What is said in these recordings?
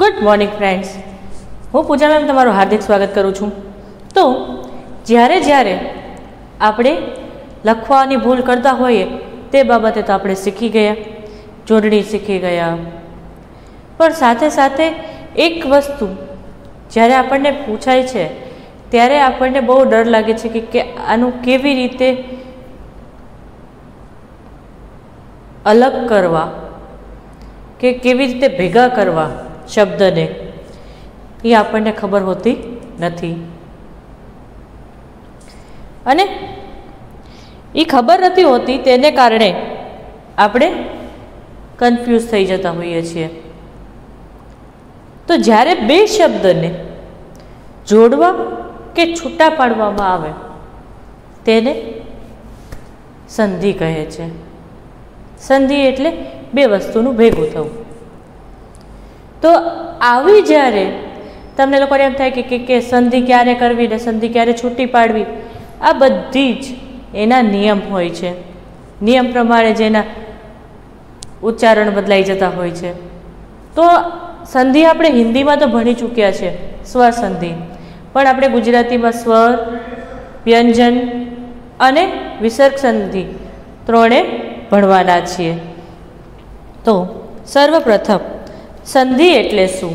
Good morning friends, હું પૂજા ma'am તમારું હાર્દિક સ્વાગત કરું છું. તો જ્યારે આપણે લખવાની ભૂલ કરતા હોઈએ તે બાબતે તો આપણે શીખી ગયા, જોડણી શીખી ગયા, પણ સાથે સાથે એક વસ્તુ જ્યારે આપણને પૂછાય છે ત્યારે આપણને બહુ ડર લાગે છે કે આનું કેવી રીતે અલગ કરવા કે કેવી રીતે ભેગા કરવા શબ્દને, એ આપણને ખબર હોતી નથી. અને એ ખબર નથી હોતી તેને કારણે આપણે કન્ફ્યુઝ થઈ જતા હોઈએ છીએ. તો જ્યારે બે શબ્દને જોડવા કે છૂટા પાડવામાં આવે તેને સંધિ કહે છે. સંધિ એટલે બે વસ્તુનું ભેગું થવું. તો આવી જ્યારે તમને લોકોને એમ થાય કે સંધિ ક્યારે કરવી ને સંધિ ક્યારે છૂટી પાડવી, આ બધી જ એના નિયમ હોય છે. નિયમ પ્રમાણે જેના ઉચ્ચારણ બદલાઈ જતા હોય છે. તો સંધિ આપણે હિન્દીમાં તો ભણી ચૂક્યા છે, સ્વર સંધિ, પણ આપણે ગુજરાતીમાં સ્વર, વ્યંજન અને વિસર્ગ સંધિ ત્રણે ભણવાના છીએ. તો સર્વપ્રથમ સંધિ એટલે શું?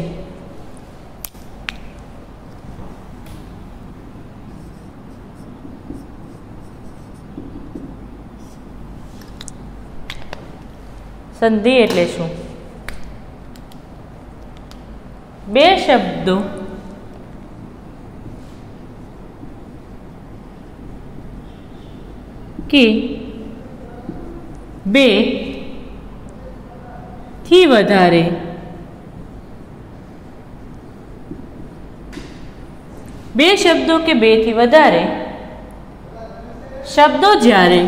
સંધિ એટલે શું? બે શબ્દો કે બે થી વધારે બે શબ્દો કે બે થી વધારે શબ્દો જ્યારે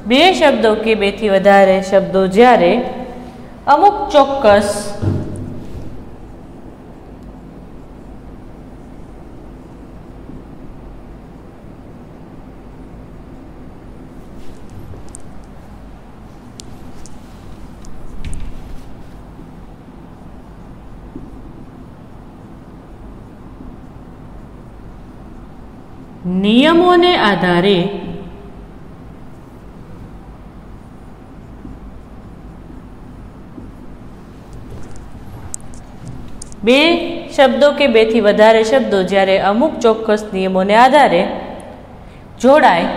બે શબ્દો કે બે થી વધારે શબ્દો જ્યારે અમુક ચોક્કસ નિયમોને આધારે બે શબ્દો કે બે થી વધારે શબ્દો જ્યારે અમુક ચોક્કસ નિયમોને આધારે જોડાય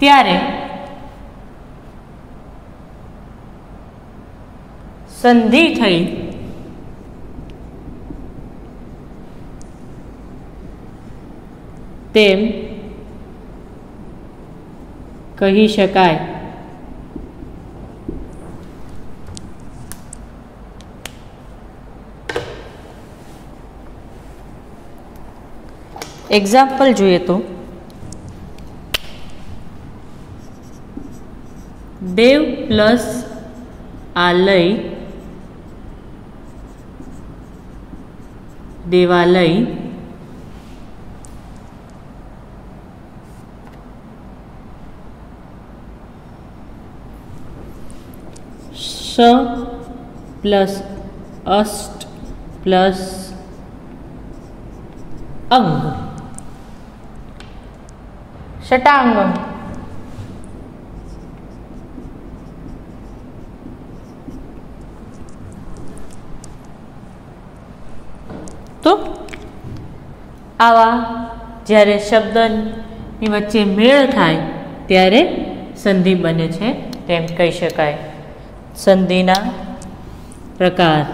ત્યારે સંધિ થઈ તેમ કહી શકાય. એક્ઝામ્પલ જોઈએ તો દેવ પ્લસ આલય દેવાલય સ પ્લસ અષ્ટ પ્લસ અંગ ષટાંગમ. તો આવા જ્યારે શબ્દની વચ્ચે મેળ થાય ત્યારે સંધિ બને છે તેમ કહી શકાય. સંધિના પ્રકાર.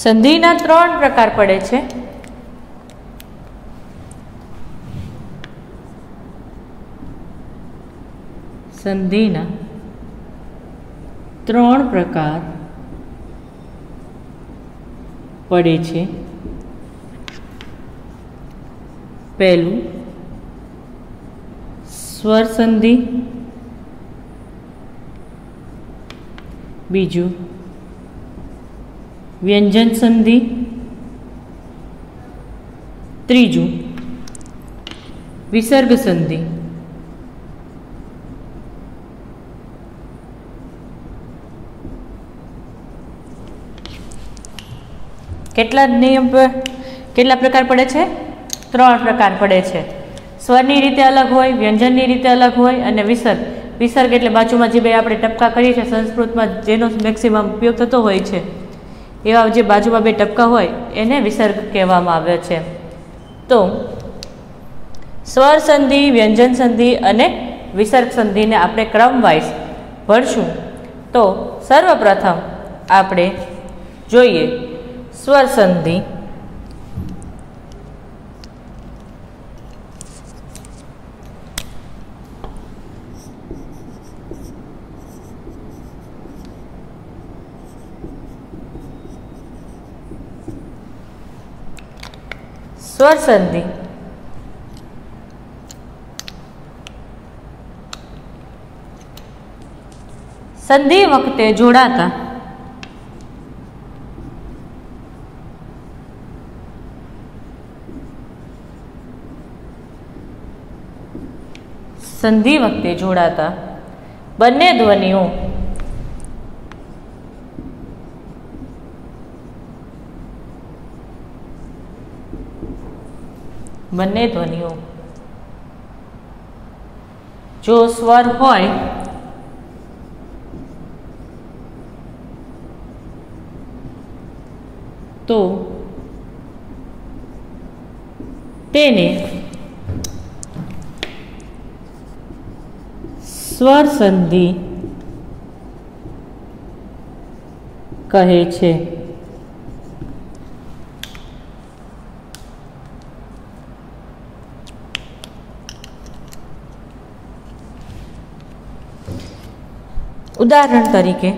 સંધિના ત્રણ પ્રકાર પડે છે. સંધિના 3 પ્રકાર પડે છે। પહેલું સ્વર સંધિ, બીજું વ્યંજન સંધિ, ત્રીજું વિસર્ગ સંધિ। કેટલા પ્રકાર પડે છે? 3 પ્રકાર પડે છે। સ્વરની રીતે અલગ હોય, વ્યંજનની રીતે અલગ હોય અને વિસર્ગ એટલે બાજુમાં જે બે આપણે ટપકા કરીએ છીએ સંસ્કૃતમાં જેનો મેક્સિમમ ઉપયોગ થતો હોય છે, એવા જે બાજુમાં બે ટપકા હોય એને વિસર્ગ કહેવામાં આવે છે। તો સ્વર સંધિ, વ્યંજન સંધિ અને વિસર્ગ સંધિને આપણે ક્રમવાઇઝ ભણશું। તો સર્વપ્રથમ આપણે જોઈએ સ્વર સંધિ। સ્વર સંધિ સંધિ વખતે જોડાતા બંને ધ્વનિઓ જો સ્વર હોય તો તેને સ્વર સંધિ કહે છે। ઉદાહરણ તરીકે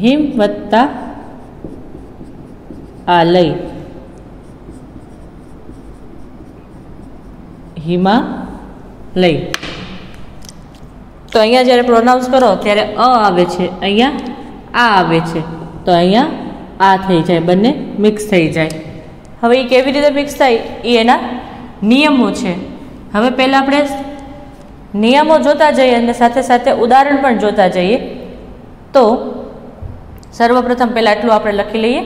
હિમ વત્તા આલય, હિમાલય। તો અહીંયા જ્યારે પ્રોનાઉન્સ કરો ત્યારે અ આવે છે, અહીંયા આ આવે છે, તો અહીંયા આ થઈ જાય, બંને મિક્સ થઈ જાય। હવે એ કેવી રીતે મિક્સ થાય એ એના નિયમો છે। હવે પહેલાં આપણે નિયમો જોતા જઈએ અને સાથે સાથે ઉદાહરણ પણ જોતા જઈએ। તો સર્વપ્રથમ પહેલાં આટલું આપણે લખી લઈએ।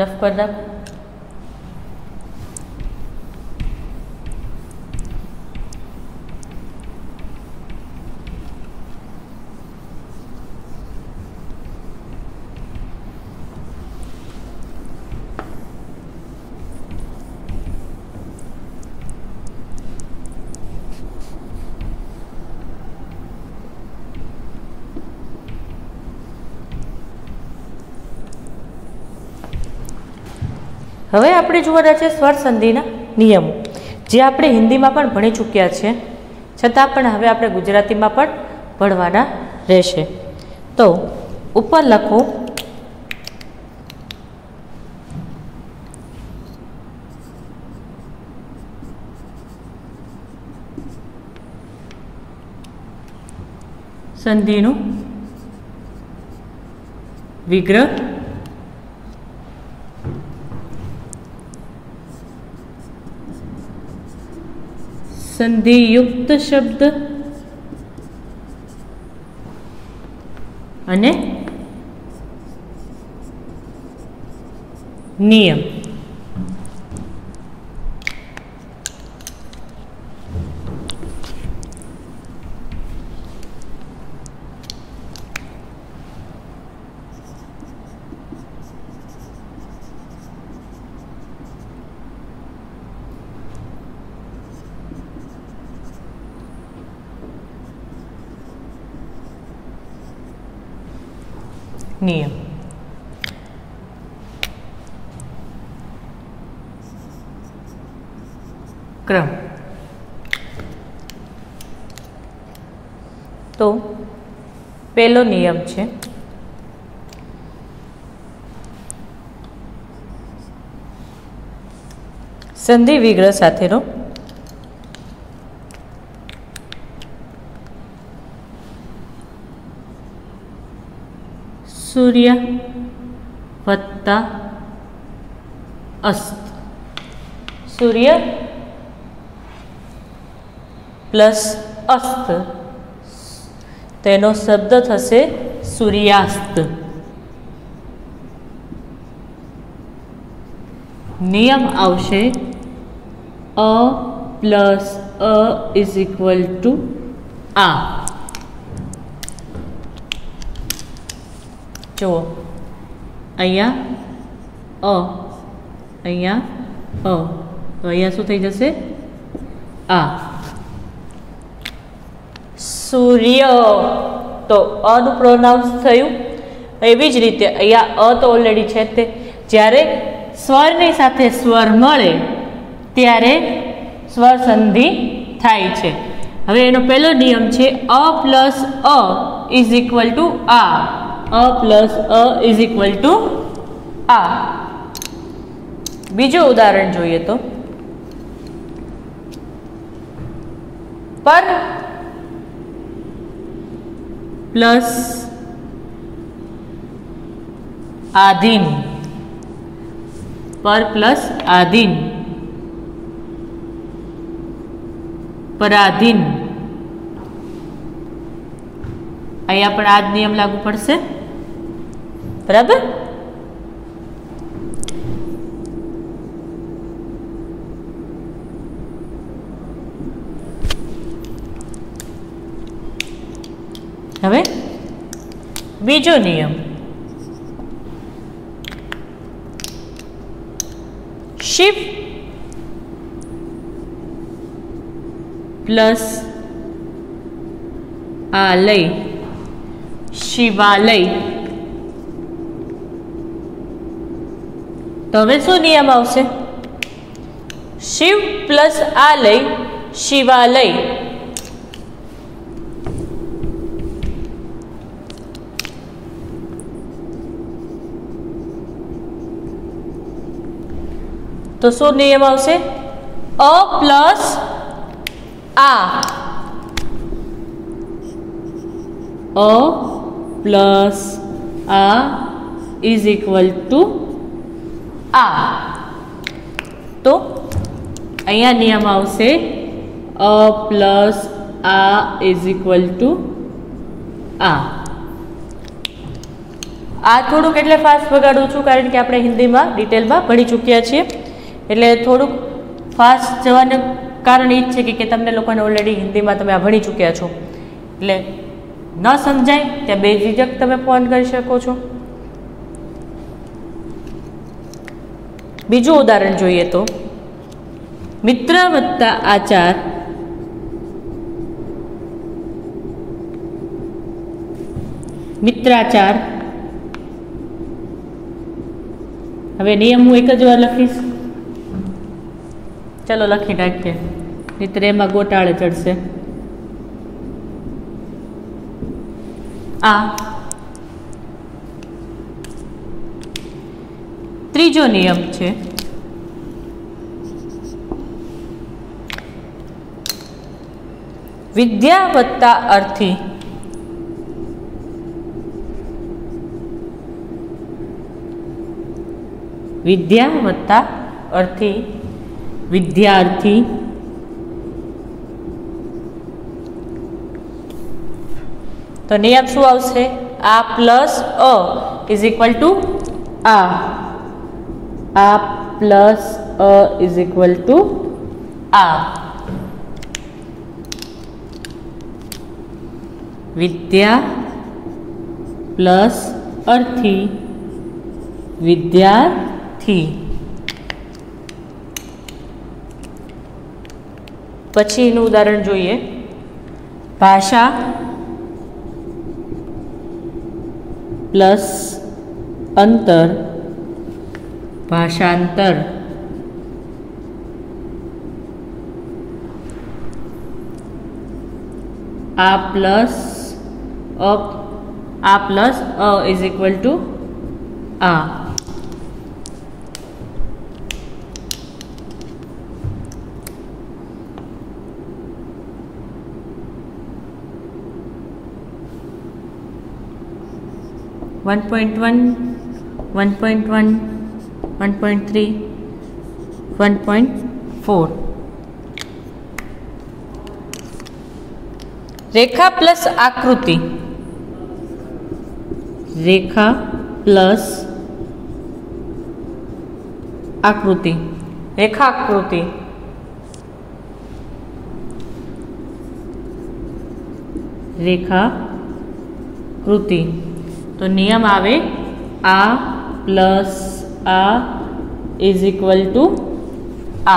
રફ કરી નાખો। હવે આપણે જોવાના છે સ્વર સંધિના નિયમો, જે આપણે હિન્દીમાં પણ ભણી ચૂક્યા છે, છતાં પણ હવે આપણે ગુજરાતીમાં પણ ભણવાના રહેશે। તો ઉપર લખો સંધિનું વિગ્રહ, સંધિયુક્ત શબ્દ અને નિયમ. નિયમ. ક્રમ. તો પહેલો નિયમ છે સંધિ વિગ્રહ સાથેનો સૂર્ય વત્તા અસ્ત. સૂર્ય પ્લસ અસ્ત, તેનો શબ્દ થશે સૂર્યાસ્ત. નિયમ આવશે અ પ્લસ અ ઇઝ ઇક્વલ ટુ આ. જુઓ અહીંયા અહીંયા તો અહીંયા શું થઈ જશે? આ. સૂર્ય તો અનું પ્રોનાઉન્સ થયું. એવી જ રીતે અહીંયા અ તો ઓલરેડી છે તે જ્યારે સ્વરની સાથે સ્વર મળે ત્યારે સ્વર સંધિ થાય છે. હવે એનો પહેલો નિયમ છે અ પ્લસ અ ઇઝ ઇક્વલ ટુ આ. અ પ્લસ અ ઇઝ ઇક્વલ ટુ આ. બીજું ઉદાહરણ જોઈએ તો પર પ્લસ આધીન. પર પ્લસ આધીન, પરાધીન. અહીંયા પણ આ જ નિયમ લાગુ પડશે. બરાબર. હવે બીજો નિયમ શિવ પ્લસ આલય, શિવાલય. તો હવે શું નિયમ આવશે? શિવ પ્લસ આલય, શિવાલય. તો શું નિયમ આવશે? અ પ્લસ આ. અ પ્લસ આ ઇઝ ઇક્વલ ટુ આ. તો અહીંયા નિયમ આવશે અ પ્લસ આ ઇઝ ઇક્વલ ટુ આ. આ થોડુંક એટલે ફાસ્ટ વગાડું છું કારણ કે આપણે હિન્દીમાં ડિટેલમાં ભણી ચૂક્યા છીએ, એટલે થોડુંક ફાસ્ટ જવાનું કારણ એ જ છે કે તમને લોકોને ઓલરેડી હિન્દીમાં તમે આ ભણી ચૂક્યા છો, એટલે ન સમજાય ત્યાં બેઝિક તમે ફોન કરી શકો છો. બીજું ઉદાહરણ જોઈએ તો મિત્ર વત્તા આચાર મિત્રાચાર. હવે નિયમ હું એક જ વાર લખીશ. ચલો લખી નાખીએ, મિત્ર એમાં ગોટાળે ચડશે. આ ત્રીજો નિયમ છે વિદ્યા વત્તા અર્થી. વિદ્યા વત્તા અર્થી, વિદ્યાર્થી. तो નિયમ શું આવશે? આ પ્લસ અ ઇઝ ઇક્વલ ટુ આ પ્લસ અ ઇઝ ઇક્વલ ટુ આ. વિદ્યા પ્લસ અર્થી વિદ્યાર્થી. પછી એનું ઉદાહરણ જોઈએ. ભાષા પ્લસ અંતર ભાષાંતર. આ પ્લસ અ ઇઝ ઇક્વલ ટુ આ. One point one 1.3 1.4. रेखा प्लस आकृति. रेखा प्लस आकृति. रेखाकृति. रेखाकृति. तो नियम आवे आ प्लस आ इज इक्वल टू आ.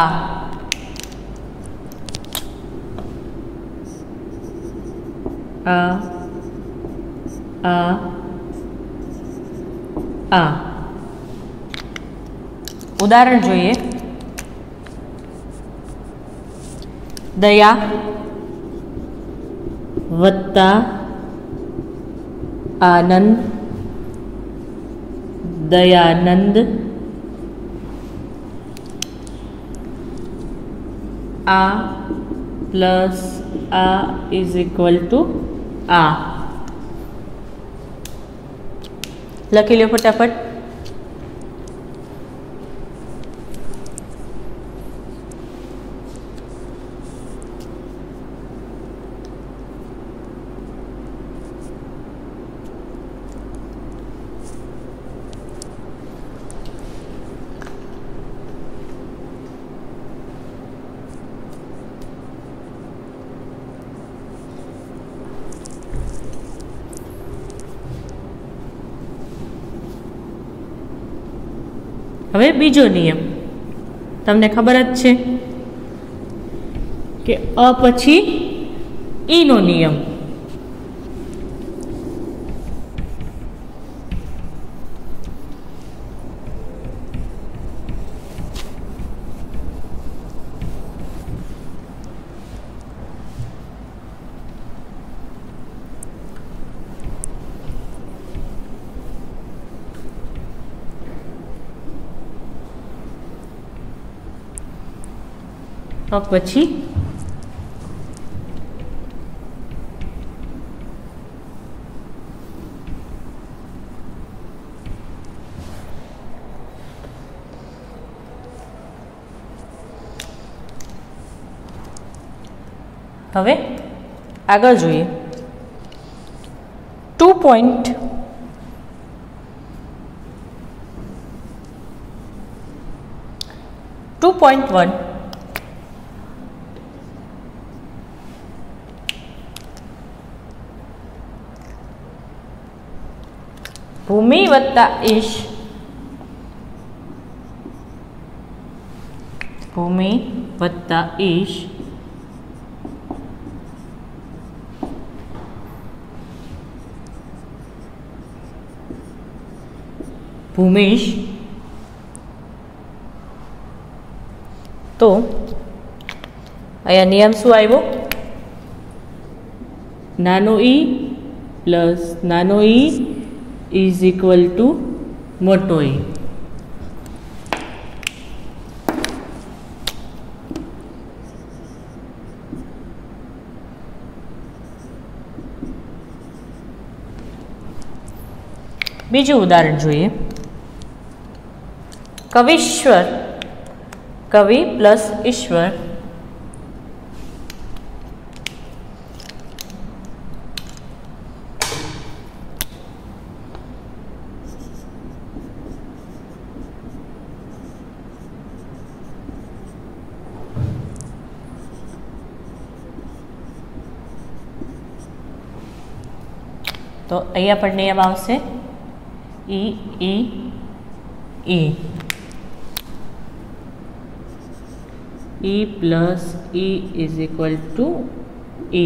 उदाहरण જોઈએ. दया वत्ता आनंद दयानंद. आ प्लस आ इज इक्वल टू आ. लखी लो फटाफट. હવે બીજો નિયમ તમને ખબર જ છે કે અ પછી ઈ નો નિયમ. પછી હવે આગળ જોઈએ. 2.1 भूमि वत्ता ईश. भूमि वत्ता ईश भूमिश. तो अहींया नियम शुं आव्यो? नानो ई प्लस नानो ई इज इक्वल टू मोटो ई. बीजू उदाहरण જોઈએ. कविश्वर कवि प्लस ईश्वर. तो અહીંયા પણ નિયમ આવશે ઈ ઈ ઈ E plus E is equal to E.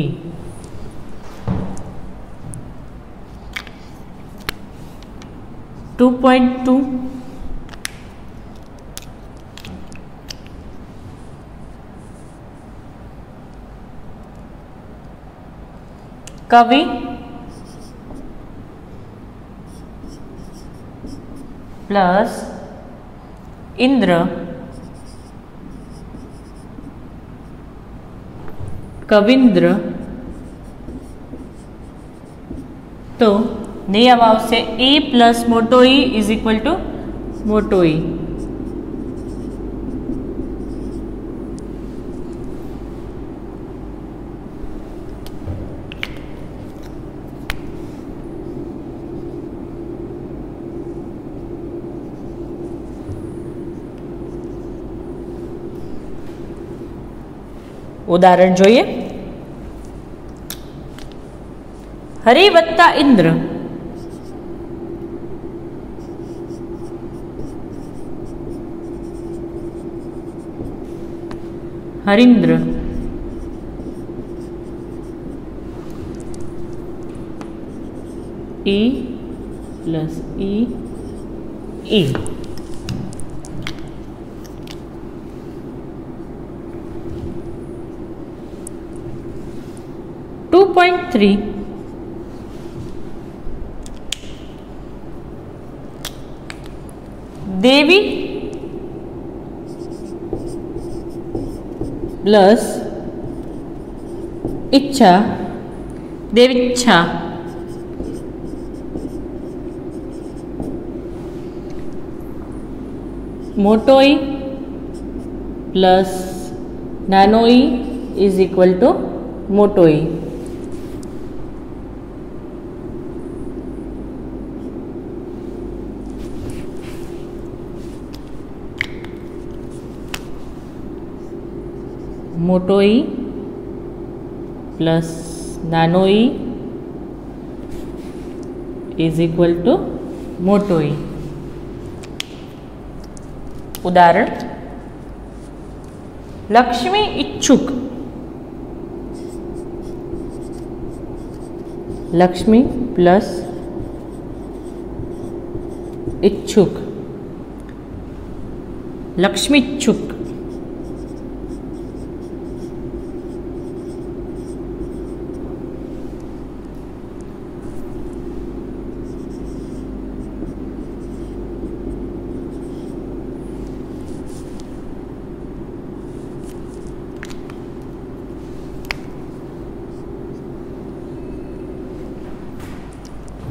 Two point two कवि प्लस इंद्र कविंद्र तो नियम आवशे ई प्लस मोटो ई इज इक्वल टू मोटो ई। उदाहरण जोईए। हरि वत्ता इंद्र हरिंद्र ई प्लस ई ई 2.3 देवी प्लस इच्छा देवीच्छा मोटो ई प्लस नानो ई इज इक्वल टू मोटो ई। मोटो ई प्लस नानो ई इज इक्वल टू मोटो ई। उदाहरण लक्ष्मी इच्छुक लक्ष्मी प्लस इच्छुक लक्ष्मी इच्छुक।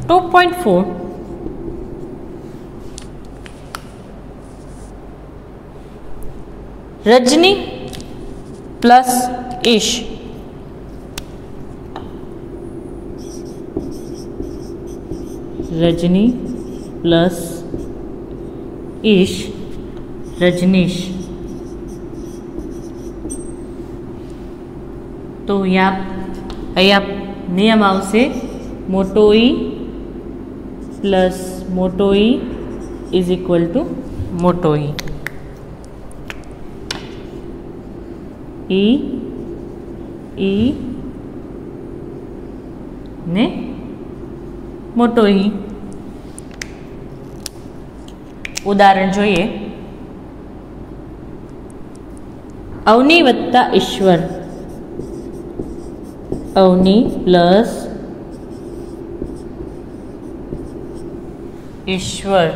टू पॉइंट फोर रजनी प्लस ईश रजनी प्लस ईश रजनीश। तो यहाँ नियम आवशे मोटो ई प्लस मोटो ई इज इक्वल टू मोटो ई। ई ने मोटो ई। उदाहरण जोईए। अवनी वत्ता ईश्वर अवनी प्लस ईश्वर।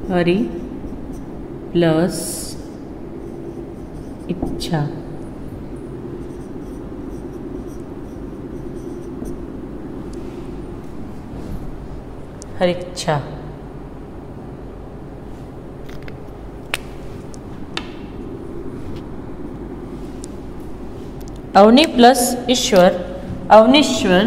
हरि प्लस इच्छा। हरिच्छा। अवनी प्लस ईश्वर, अवनीश्वर।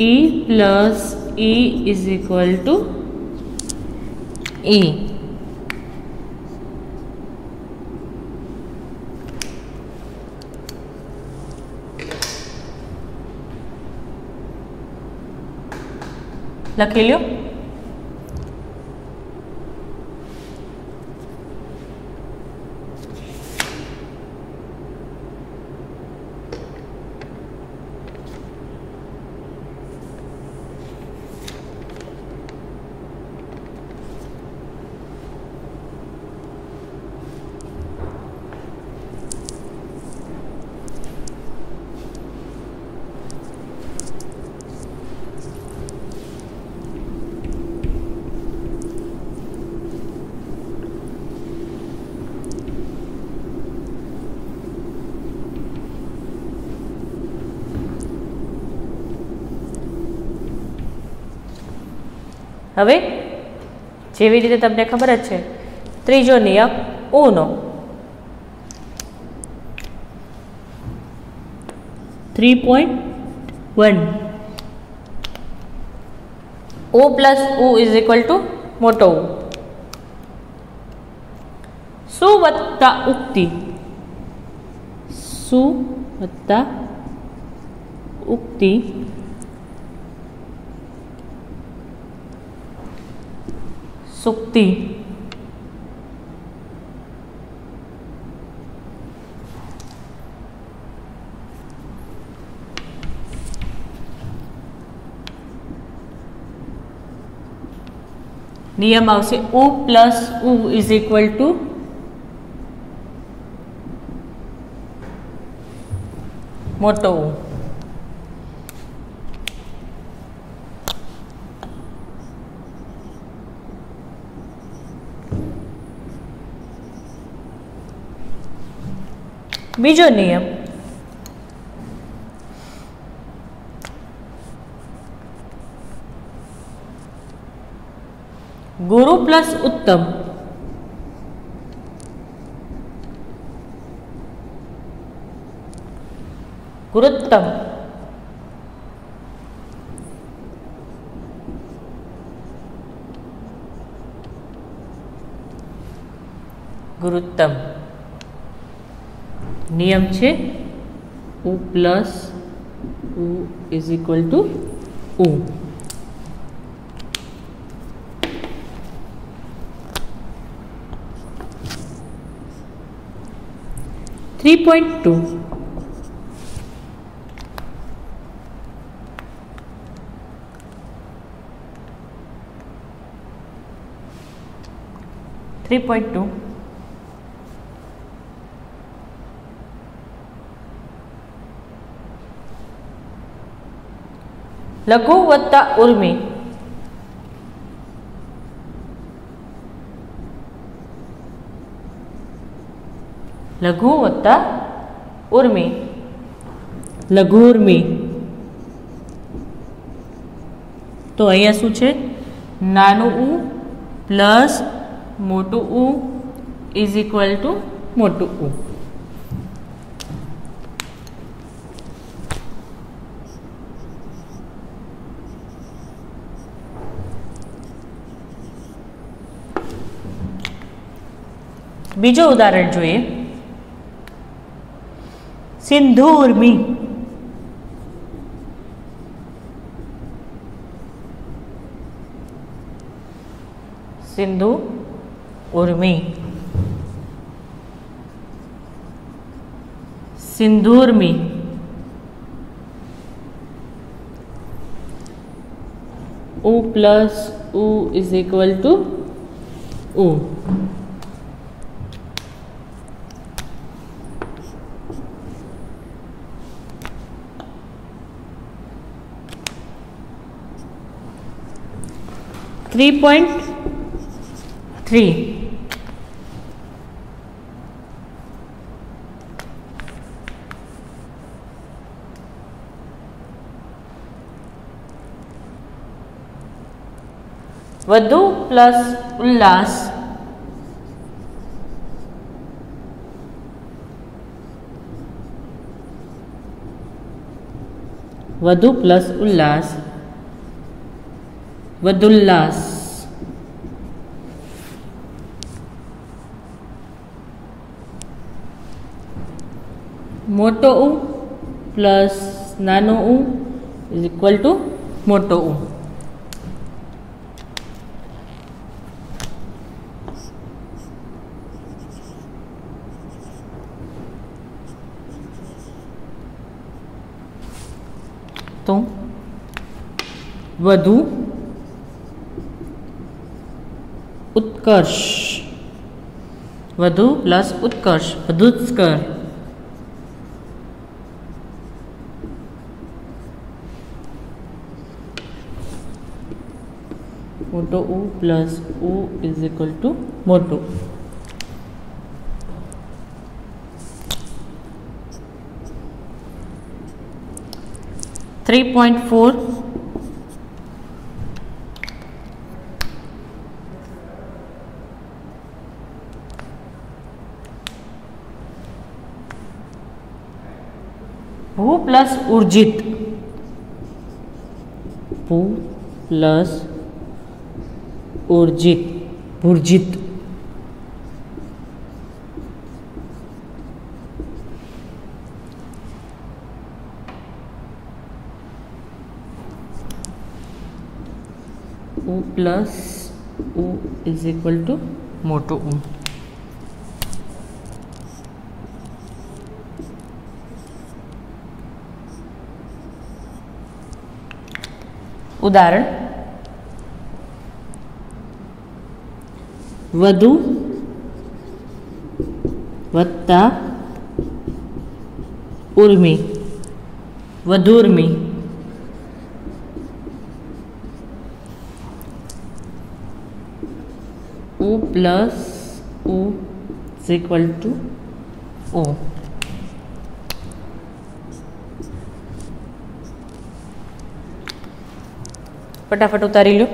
ई प्लस ई इज इक्वल टू ई। लखी लो। હવે જેવી રીતે તમને ખબર જ છે, ત્રીજો નિયમ ઓનો 3.1 ओ प्लस उ इज इक्वल टू मोटो उ। सु वत्ता उक्ति, सु वत्ता उक्ति सुक्ति। नियम आवशे उ प्लस उ इज इक्वल टू मोटो उ। बीजो नियम गुरु प्लस उत्तम, गुरुत्तम। गुरुत्तम नियम छे उ प्लस उ इज इक्वल टू उ। थ्री पॉइंट टू लघु वत्ता उर्मी, लघु वत्ता उर्मी, लघुर्मी। तो अहींया शुं छे नानु उ प्लस मोटू उ इज इक्वल टू मोटू उ। बीजो उदाहरण जोईए सिंधु उर्मी, सिंधु उर्मी, सिंधुर्मी। उ प्लस उ इज इक्वल टू उ। 3.3 વધુ પ્લસ ઉલ્લાસ વધુ પ્લસ ઉલ્લાસ વધુલ્લાસ મોટો ઉ પ્લસ નાનો ઉ ઇઝ ઇક્વલ ટુ મોટો ઉ. તો વધુ ઉત્કર્ષ વધુ પ્લસ ઉત્કર્ષ વધુત્કર મોટો ઉ પ્લસ ઉ ઇઝ ઇક્વલ ટુ મોટો. थ्री पॉइंट फोर भू प्लस ऊर्जित भू प्लस ऊर्जित भूर्जित U plus U is equal to मोटो U. उदाहरण વધુ વત્તા ઉર્મી વધુર્મી U plus U is equal to O. फटाफट उतारी लो.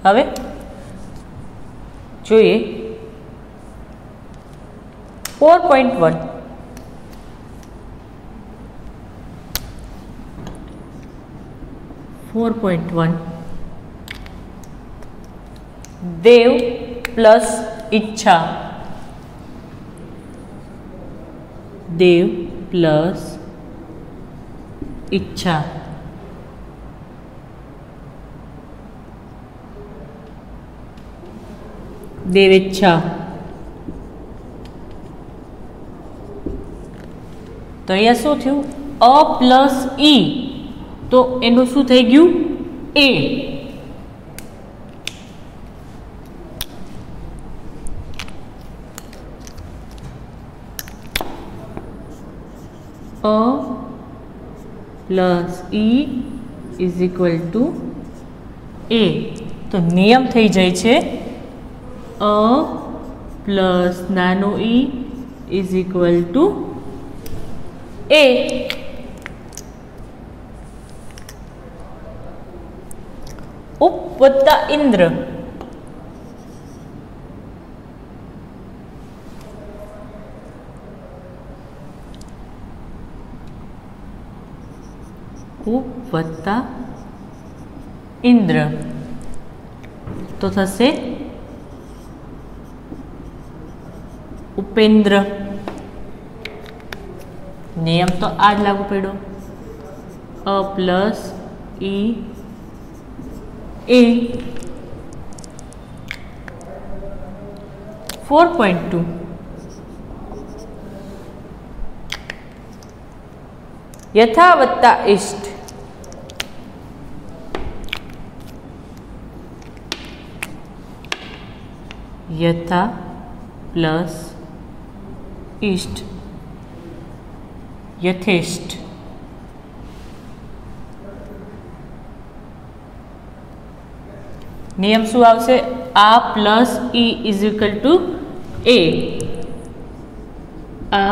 હવે જોઈએ 4.1 4.1 देव प्लस इच्छा देव प्लस इच्छा देवेच्छा. तो अहींया शुं थयुं अ प्लस ई तो एनुं शुं थई गयुं ए. अ प्लस ई इज इक्वल टू ए. तो नियम थई जाय छे अ प्लस नानो ई इज इक्वल टू ए उप वत्ता इंद्र उप वत्ता इंद्र तो थशे उपेंद्र। नियम तो आज लागू पड़ो अ प्लस ई ए 4.2 यथा वत्ता इष्ट यथा प्लस इष्ट यथेष्ट। नियम शू आवशे आ प्लस ई इज इक्वल टू ए आ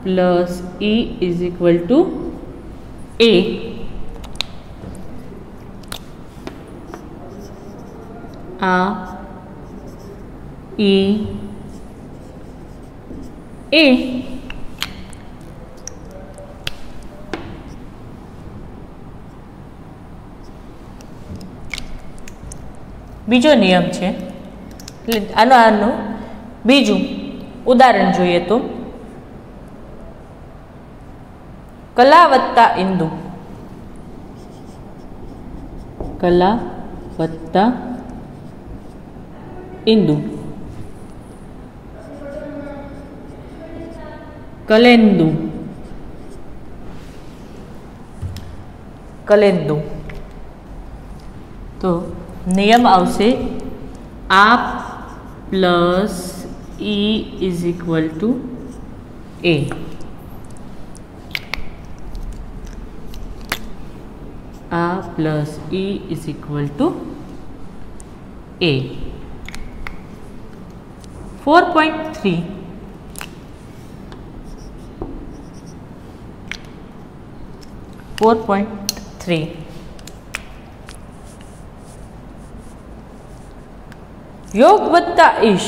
प्लस ई इज इक्वल टू ए आ ई ए बीजो नियम है आनो बीजू उदाहरण जोईए तो कला वत्ता इंदु कला वत्ता इंदु कलेंदु कलेंदु तो नियम आवशे आ प्लस ई इज इक्वल टू ए आ प्लस ई इज इक्वल टू ए 4.3 4.3 योग वत्ता ईश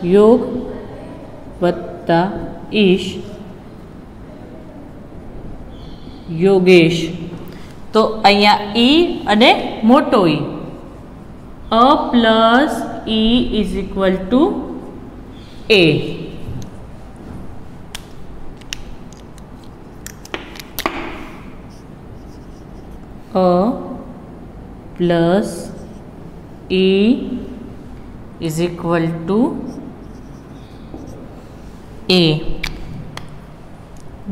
योग वत्ता ईश योगेश तो अहींया ई अने मोटो ई अ प्लस ई इज इक्वल टू ए अ प्लस ई इज इक्वल टू ए।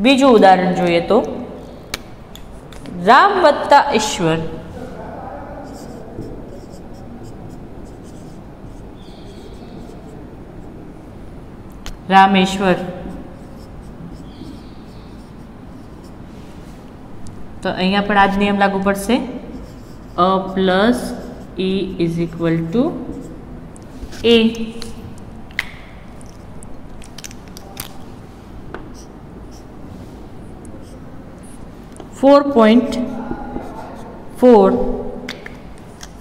बीजू उदाहरण जोईए तो राम वत्ता ईश्वर रामेश्वर तो अहींया पण आज नियम लागू पड़शे अ प्लस ई इज इक्वल टू ए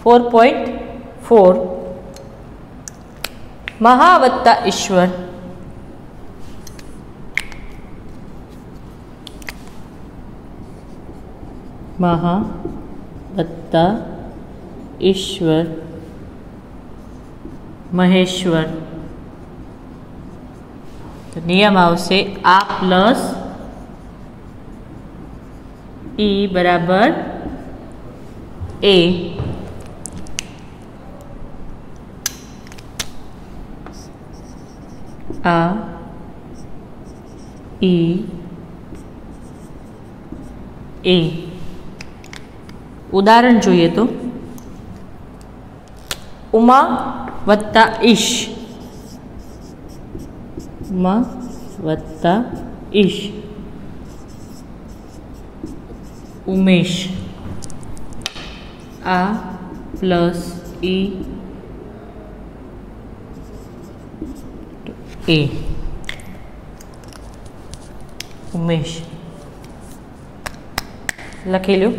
4.4 महावत्ता ईश्वर महावत्ता ईश्वर महेश्वर तो नियम आवशे आ प्लस ई बराबर ए आ ई ए। उदाहरण जोईए तो उमा वत्ता ईश उमा वत्ता ईश उमेश आ प्लस ई ए। ઉમેશ લખી લ્યો.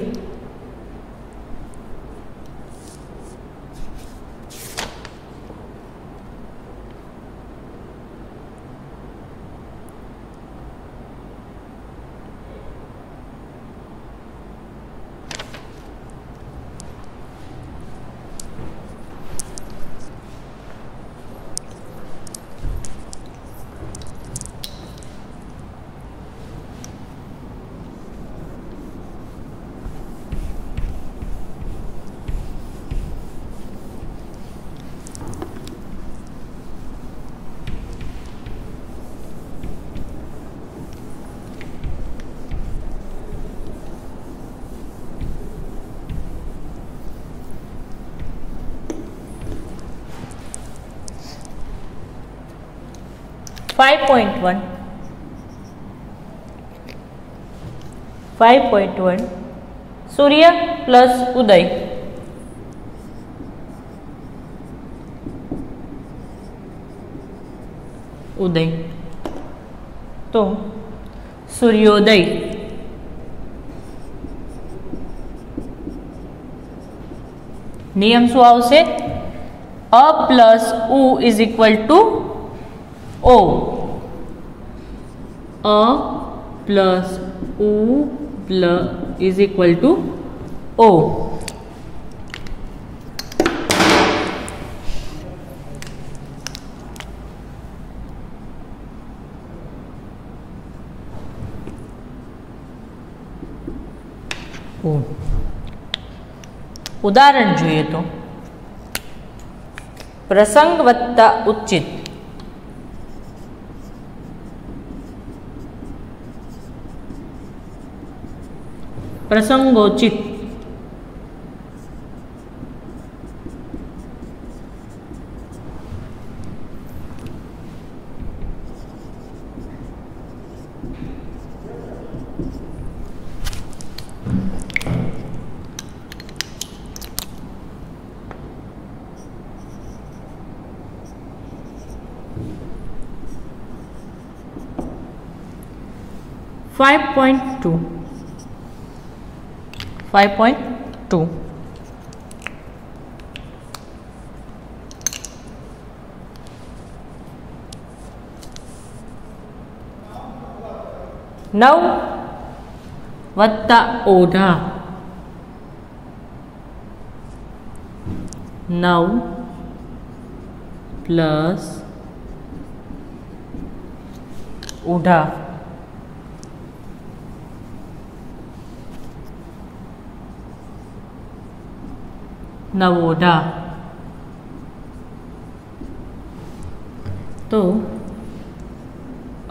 फाइव पॉइंट वन सूर्य प्लस उदय. उदय तो सूर्योदय नियम शू आवशे अ प्लस उ इज इक्वल टू ओ. अ प्लस उ प्लस इज इक्वल टू ओ. उदाहरण જોઈએ તો પ્રસંગ વત્તા ઉચિત. प्रसंगोचित फाइव पॉइंट टू 5.2 9 वत्ता ओढ़ा 9 प्लस ओढ़ा नवोढ़ा तो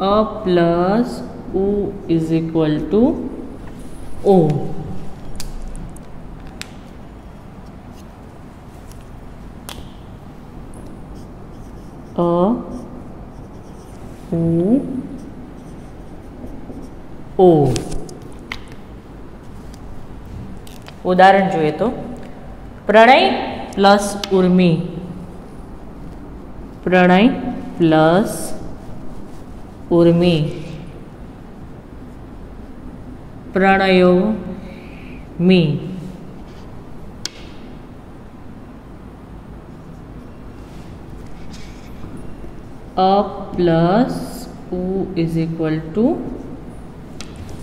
अ प्लस उ इज इक्वल टू ओ. अ उ ओ. उदाहरण જોઈએ तो प्रणय प्लस उर्मी. प्रणय प्लस उर्मी. प्रणयो मी. अ प्लस उ इज इक्वल टू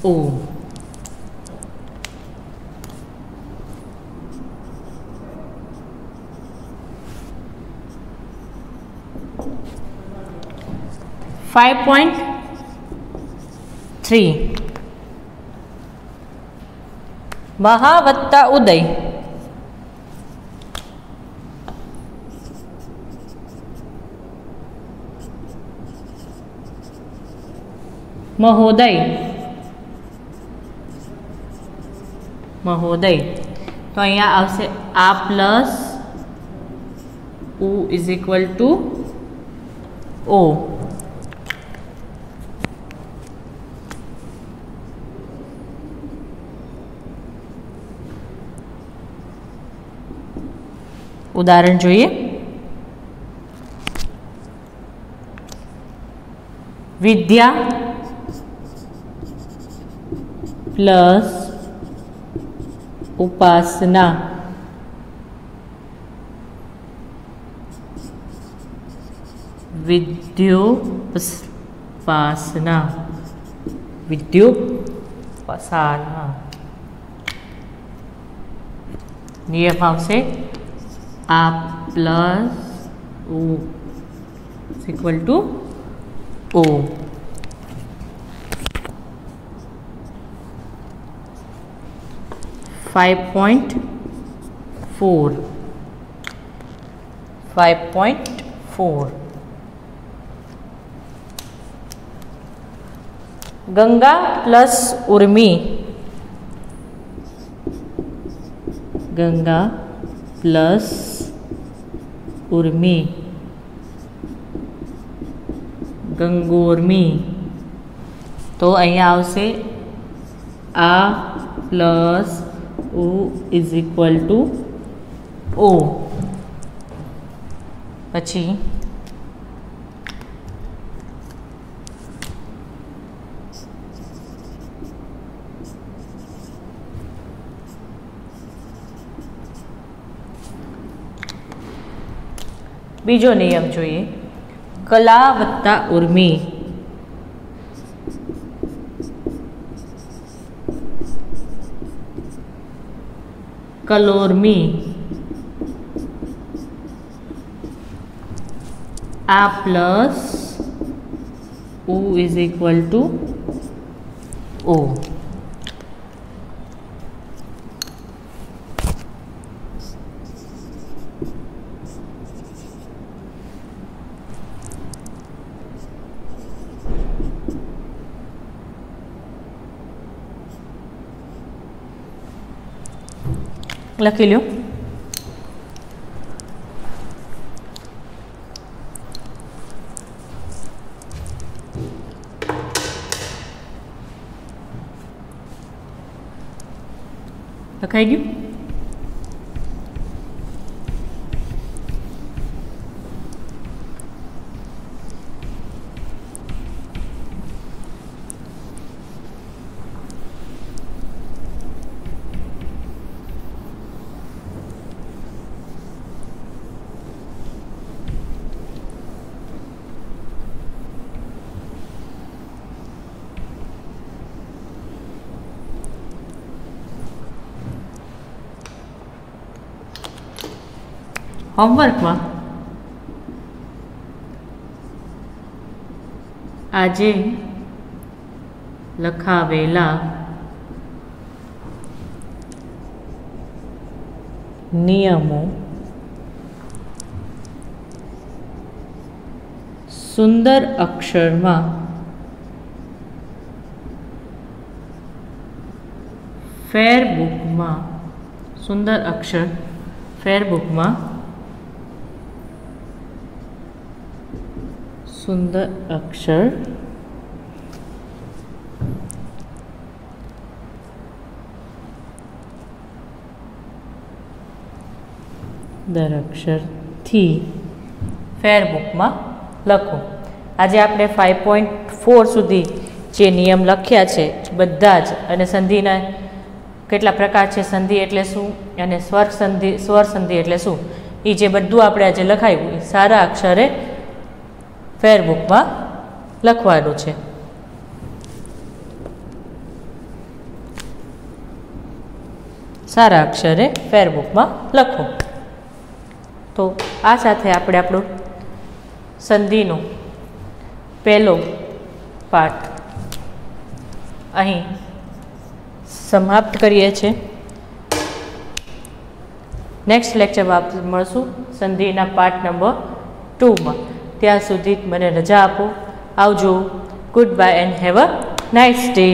ओ. फाइव पॉइंट थ्री महावत्ता उदय. महोदय. महोदय तो अहींया आवशे आ प्लस उ इज इक्वल टू ओ. उदाहरण જોઈએ विद्या प्लस उपासना विद्योपासना विद्योपासना नियम आवशे आ प्लस ओ इक्वल टू ओ 5.4 गंगा प्लस उर्मी गंगा प्लस उर्मी गंगोर्मी तो अहींया आवशे आ प्लस ओ इज इक्वल टू ओ पछी बीजो नियम जोईए कला वत्ता उर्मी कलोर्मी आ प्लस ओ इज इक्वल टू ओ लखी लो लखाई गयु होमवर्क में आजे लखावेला नियमों सुंदर अक्षर में फेरबुक में सुंदर अक्षर फेरबुक में सुंदर अक्षर दर अक्षर थी फेरबुक में लखो। आज आपणे 5.4 सुधी जे नियम लख्या छे बधाज अने संधिना केटला प्रकार छे, संधि एटले शुं अने स्वर संधि एटले शुं, ई जे बधुं आपणे आज लखाव्युं सारा अक्षरे फेरबुक में लखवानुं छे। सारा अक्षरे फेरबुक में लखो। तो आ साथे आपणे आपणो संधिनो पहेलो पाठ अहीं समाप्त करीए छे। नेक्स्ट लेक्चर में आप मळशुं संधिना पाठ नंबर 2 में। ત્યાં સુધી મને રજા આપો. આવજો. Good bye and have a nice day.